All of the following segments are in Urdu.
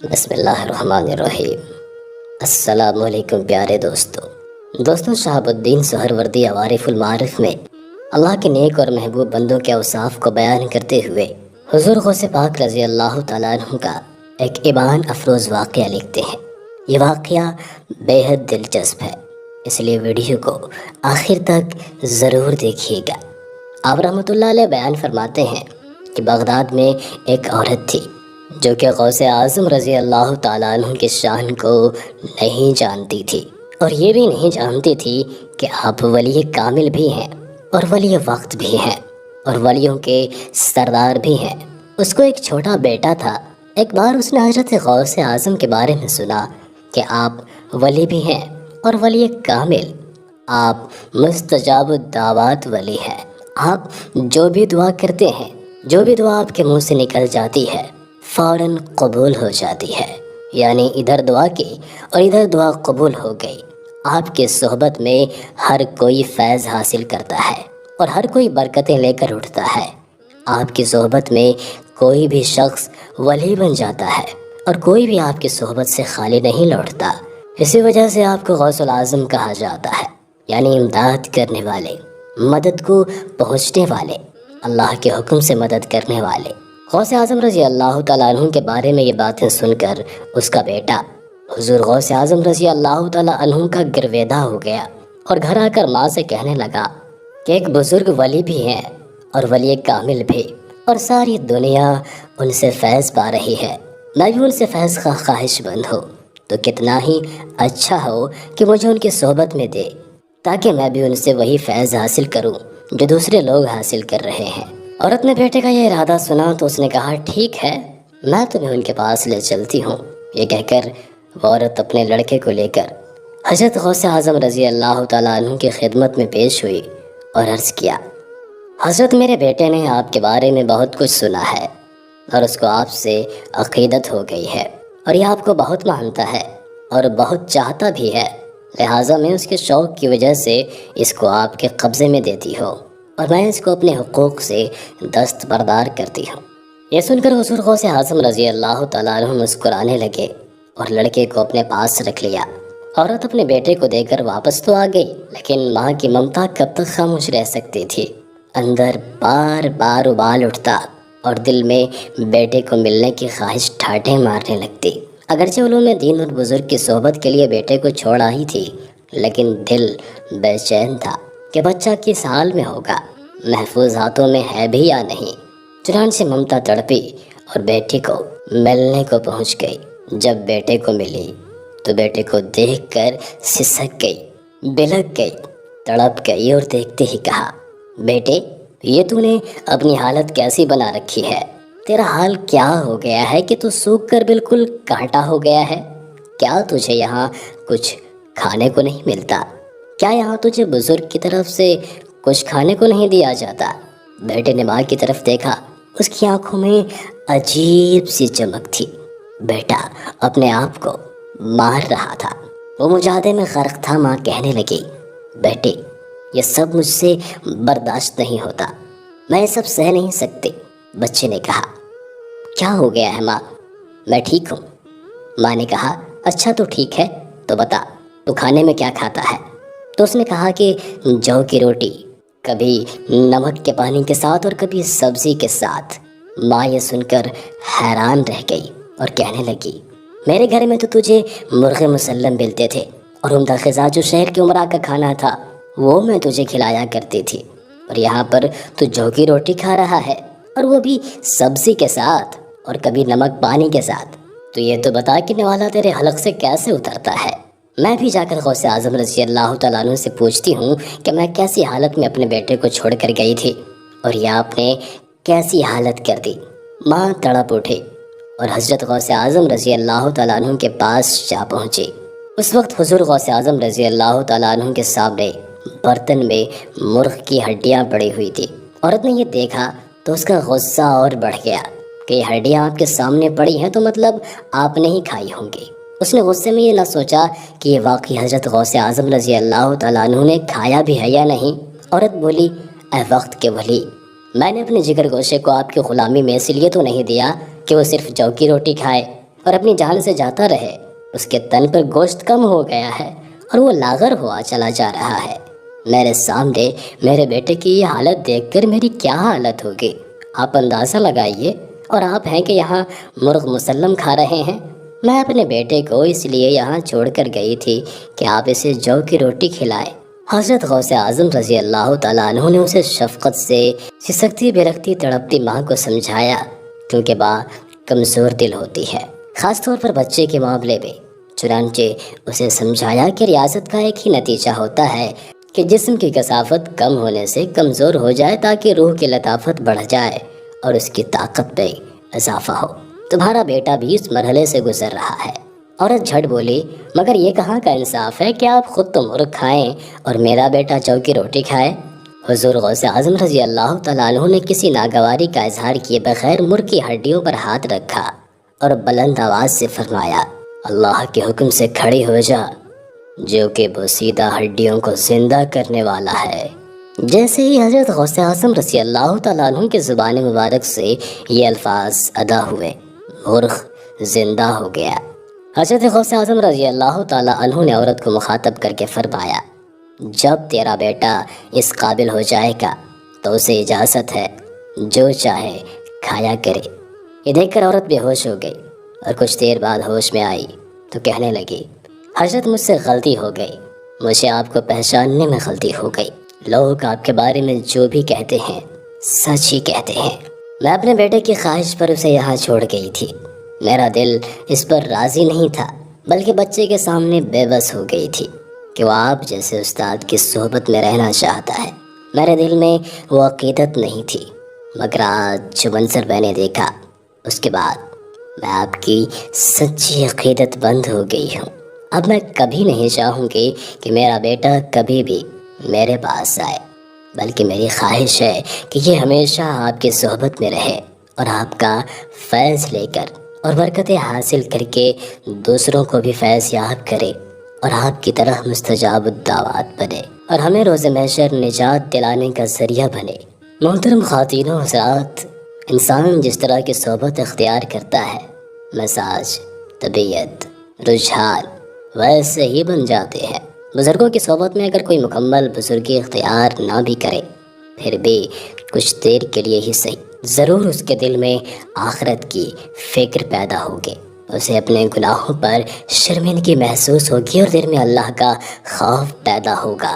بسم اللہ الرحمن الرحیم۔ السلام علیکم پیارے دوستوں شہاب الدین سہروردی عوارف المعارف میں اللہ کے نیک اور محبوب بندوں کے اوصاف کو بیان کرتے ہوئے حضور غوث پاک رضی اللہ تعالیٰ عنہ کا ایک ایمان افروز واقعہ لکھتے ہیں۔ یہ واقعہ بے حد دلچسپ ہے، اس لیے ویڈیو کو آخر تک ضرور دیکھیے گا۔ آپ رحمۃ اللہ علیہ بیان فرماتے ہیں کہ بغداد میں ایک عورت تھی جو کہ غوث اعظم رضی اللہ تعالیٰ عنہ کے شان کو نہیں جانتی تھی، اور یہ بھی نہیں جانتی تھی کہ آپ ولی کامل بھی ہیں اور ولی وقت بھی ہیں اور ولیوں کے سردار بھی ہیں۔ اس کو ایک چھوٹا بیٹا تھا۔ ایک بار اس نے حضرت غوث اعظم کے بارے میں سنا کہ آپ ولی بھی ہیں اور ولی کامل، آپ مستجاب الدعوات ولی ہیں۔ آپ جو بھی دعا کرتے ہیں، جو بھی دعا آپ کے منہ سے نکل جاتی ہے فوراً قبول ہو جاتی ہے، یعنی ادھر دعا کی اور ادھر دعا قبول ہو گئی۔ آپ کے صحبت میں ہر کوئی فیض حاصل کرتا ہے اور ہر کوئی برکتیں لے کر اٹھتا ہے۔ آپ کی صحبت میں کوئی بھی شخص ولی بن جاتا ہے اور کوئی بھی آپ کی صحبت سے خالی نہیں لوٹتا۔ اسی وجہ سے آپ کو غوث الاعظم کہا جاتا ہے، یعنی امداد کرنے والے، مدد کو پہنچنے والے، اللہ کے حکم سے مدد کرنے والے۔ غوث اعظم رضی اللہ تعالیٰ عنہ کے بارے میں یہ باتیں سن کر اس کا بیٹا حضور غوث اعظم رضی اللہ تعالیٰ عنہ کا گرویدہ ہو گیا اور گھر آ کر ماں سے کہنے لگا کہ ایک بزرگ ولی بھی ہیں اور ولی کامل بھی، اور ساری دنیا ان سے فیض پا رہی ہے، میں بھی ان سے فیض کا خواہش مند ہوں، تو کتنا ہی اچھا ہو کہ مجھے ان کی صحبت میں دے تاکہ میں بھی ان سے وہی فیض حاصل کروں جو دوسرے لوگ حاصل کر رہے ہیں۔ عورت نے بیٹے کا یہ ارادہ سنا تو اس نے کہا ٹھیک ہے، میں تمہیں ان کے پاس لے چلتی ہوں۔ یہ کہہ کر وہ عورت اپنے لڑکے کو لے کر حضرت غوث اعظم رضی اللہ تعالیٰ عنہ کی خدمت میں پیش ہوئی اور عرض کیا، حضرت میرے بیٹے نے آپ کے بارے میں بہت کچھ سنا ہے اور اس کو آپ سے عقیدت ہو گئی ہے اور یہ آپ کو بہت مانتا ہے اور بہت چاہتا بھی ہے، لہٰذا میں اس کے شوق کی وجہ سے اس کو آپ کے قبضے میں دیتی ہوں اور میں اس کو اپنے حقوق سے دستبردار کرتی ہوں۔ یہ سن کر حضور غوث اعظم رضی اللہ تعالیٰ عنہ مسکرانے لگے اور لڑکے کو اپنے پاس رکھ لیا۔ عورت اپنے بیٹے کو دے کر واپس تو آ گئی، لیکن ماں کی ممتا کب تک خاموش رہ سکتی تھی؟ اندر بار بار ابال اٹھتا اور دل میں بیٹے کو ملنے کی خواہش ٹھاٹھیں مارنے لگتی۔ اگرچہ علوم دین اور بزرگ کی صحبت کے لیے بیٹے کو چھوڑا ہی تھی، لیکن دل بے چین تھا کہ بچہ کس حال میں ہوگا، محفوظ ہاتھوں میں ہے بھی یا نہیں۔ چنانچہ ممتا تڑپی اور بیٹی کو ملنے کو پہنچ گئی۔ جب بیٹے کو ملی تو بیٹے کو دیکھ کر سسک گئی، بلک گئی، تڑپ گئی اور دیکھتے ہی کہا، بیٹے یہ تو نے اپنی حالت کیسی بنا رکھی ہے؟ تیرا حال کیا ہو گیا ہے کہ تو سوکھ کر بالکل کانٹا ہو گیا ہے؟ کیا تجھے یہاں کچھ کھانے کو نہیں ملتا؟ کیا یہاں تجھے بزرگ کی طرف سے کچھ کھانے کو نہیں دیا جاتا؟ بیٹے نے ماں کی طرف دیکھا، اس کی آنکھوں میں عجیب سی چمک تھی۔ بیٹا اپنے آپ کو مار رہا تھا، وہ مجاہدے میں غرق تھا۔ ماں کہنے لگی، بیٹے یہ سب مجھ سے برداشت نہیں ہوتا، میں یہ سب سہ نہیں سکتی۔ بچے نے کہا، کیا ہو گیا ہے ماں؟ میں ٹھیک ہوں۔ ماں نے کہا، اچھا تو ٹھیک ہے، تو بتا تو کھانے میں کیا کھاتا ہے؟ تو اس نے کہا کہ جو کی روٹی، کبھی نمک کے پانی کے ساتھ اور کبھی سبزی کے ساتھ۔ ماں یہ سن کر حیران رہ گئی اور کہنے لگی، میرے گھر میں تو تجھے مرغ مسلم ملتے تھے اور عمدہ غذا جو شہر کے عمرا کا کھانا تھا وہ میں تجھے کھلایا کرتی تھی، اور یہاں پر تو جو کی روٹی کھا رہا ہے اور وہ بھی سبزی کے ساتھ اور کبھی نمک پانی کے ساتھ۔ تو یہ تو بتا کہ نوالا تیرے حلق سے کیسے اترتا ہے؟ میں بھی جا کر غوث اعظم رضی اللہ تعالیٰ عنہ سے پوچھتی ہوں کہ میں کیسی حالت میں اپنے بیٹے کو چھوڑ کر گئی تھی اور یہ آپ نے کیسی حالت کر دی۔ ماں تڑپ اٹھی اور حضرت غوث اعظم رضی اللہ تعالیٰ عنہ کے پاس جا پہنچی۔ اس وقت حضور غوث اعظم رضی اللہ تعالیٰ عنہ کے سامنے برتن میں مرغ کی ہڈیاں پڑی ہوئی تھی۔ عورت نے یہ دیکھا تو اس کا غصہ اور بڑھ گیا کہ یہ ہڈیاں آپ کے سامنے پڑی ہیں تو مطلب آپ نے ہی کھائی ہوں گی۔ اس نے غصے میں یہ نہ سوچا کہ یہ واقعی حضرت غوث اعظم رضی اللہ تعالیٰ عنہ نے کھایا بھی ہے یا نہیں۔ عورت بولی، اے وقت کے ولی، میں نے اپنے جگر گوشے کو آپ کی غلامی میں اس لیے تو نہیں دیا کہ وہ صرف جو کی روٹی کھائے، اور اپنی جان سے جاتا رہے، اس کے تن پر گوشت کم ہو گیا ہے اور وہ لاغر ہوا چلا جا رہا ہے۔ میرے سامنے میرے بیٹے کی یہ حالت دیکھ کر میری کیا حالت ہوگی، آپ اندازہ لگائیے۔ اور آپ ہیں کہ یہاں مرغ مسلم کھا رہے ہیں۔ میں اپنے بیٹے کو اس لیے یہاں چھوڑ کر گئی تھی کہ آپ اسے جو کی روٹی کھلائیں۔ حضرت غوث اعظم رضی اللہ تعالیٰ عنہ نے اسے شفقت سے سسکتی بے تڑپتی ماں کو سمجھایا، کیونکہ ماں کمزور دل ہوتی ہے، خاص طور پر بچے کے معاملے میں۔ چنانچہ اسے سمجھایا کہ ریاضت کا ایک ہی نتیجہ ہوتا ہے کہ جسم کی کثافت کم ہونے سے کمزور ہو جائے تاکہ روح کی لطافت بڑھ جائے اور اس کی طاقت میں اضافہ ہو۔ تمہارا بیٹا بھی اس مرحلے سے گزر رہا ہے۔ عورت جھٹ بولی، مگر یہ کہاں کا انصاف ہے کہ آپ خود تو مرغ کھائیں اور میرا بیٹا جو کی روٹی کھائے؟ حضور غوث اعظم رضی اللہ تعالیٰ عنہ نے کسی ناگواری کا اظہار کیے بغیر مرغ کی ہڈیوں پر ہاتھ رکھا اور بلند آواز سے فرمایا، اللہ کے حکم سے کھڑی ہو جا، جو کہ بوسیدہ ہڈیوں کو زندہ کرنے والا ہے۔ جیسے ہی حضرت غوث اعظم رضی اللہ تعالیٰ عنہ کے زبان مبارک سے یہ الفاظ ادا ہوئے، مرغ زندہ ہو گیا۔ حضرت غوث اعظم رضی اللہ تعالیٰ عنہ نے عورت کو مخاطب کر کے فرمایا، جب تیرا بیٹا اس قابل ہو جائے گا تو اسے اجازت ہے جو چاہے کھایا کرے۔ یہ دیکھ کر عورت بے ہوش ہو گئی اور کچھ دیر بعد ہوش میں آئی تو کہنے لگی، حضرت مجھ سے غلطی ہو گئی، مجھے آپ کو پہچاننے میں غلطی ہو گئی، لوگ آپ کے بارے میں جو بھی کہتے ہیں سچ ہی کہتے ہیں۔ میں اپنے بیٹے کی خواہش پر اسے یہاں چھوڑ گئی تھی، میرا دل اس پر راضی نہیں تھا، بلکہ بچے کے سامنے بے بس ہو گئی تھی کہ وہ آپ جیسے استاد کی صحبت میں رہنا چاہتا ہے۔ میرے دل میں وہ عقیدت نہیں تھی، مگر آج جو منظر میں نے دیکھا اس کے بعد میں آپ کی سچی عقیدت بند ہو گئی ہوں۔ اب میں کبھی نہیں چاہوں گی کہ میرا بیٹا کبھی بھی میرے پاس آئے، بلکہ میری خواہش ہے کہ یہ ہمیشہ آپ کی صحبت میں رہے اور آپ کا فیض لے کر اور برکتیں حاصل کر کے دوسروں کو بھی فیض یاب کرے اور آپ کی طرح مستجاب الدعوات بنے اور ہمیں روز محشر نجات دلانے کا ذریعہ بنے۔ محترم خواتین و حضرات، انسان جس طرح کی صحبت اختیار کرتا ہے، مزاج، طبیعت، رجحان ویسے ہی بن جاتے ہیں۔ بزرگوں کی صحبت میں اگر کوئی مکمل بزرگی اختیار نہ بھی کرے، پھر بھی کچھ دیر کے لیے ہی صحیح، ضرور اس کے دل میں آخرت کی فکر پیدا ہوگی، اسے اپنے گناہوں پر شرمندگی محسوس ہوگی اور دل میں اللہ کا خوف پیدا ہوگا۔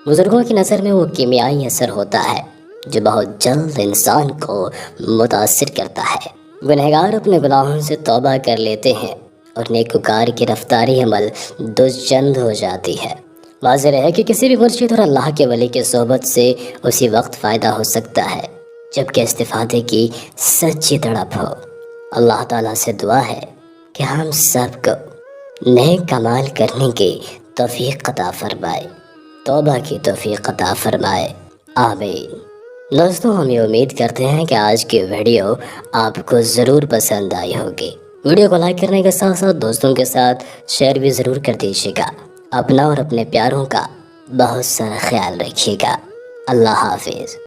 بزرگوں کی نظر میں وہ کیمیائی اثر ہوتا ہے جو بہت جلد انسان کو متاثر کرتا ہے۔ گنہگار اپنے گناہوں سے توبہ کر لیتے ہیں اور نیکوکار کی رفتاری عمل دوچند ہو جاتی ہے۔ واضح ہے کہ کسی بھی مرشد اور اللہ کے ولی کی صحبت سے اسی وقت فائدہ ہو سکتا ہے جبکہ استفادے کی سچی تڑپ ہو۔ اللہ تعالیٰ سے دعا ہے کہ ہم سب کو نیک اعمال کرنے کی توفیق عطا فرمائے، توبہ کی توفیق عطا فرمائے، آمین۔ دوستوں، ہم یہ امید کرتے ہیں کہ آج کی ویڈیو آپ کو ضرور پسند آئی ہوگی۔ ویڈیو کو لائک کرنے کے ساتھ ساتھ دوستوں کے ساتھ شیئر بھی ضرور کر دیجیے گا۔ اپنا اور اپنے پیاروں کا بہت سارا خیال رکھیے گا۔ اللہ حافظ۔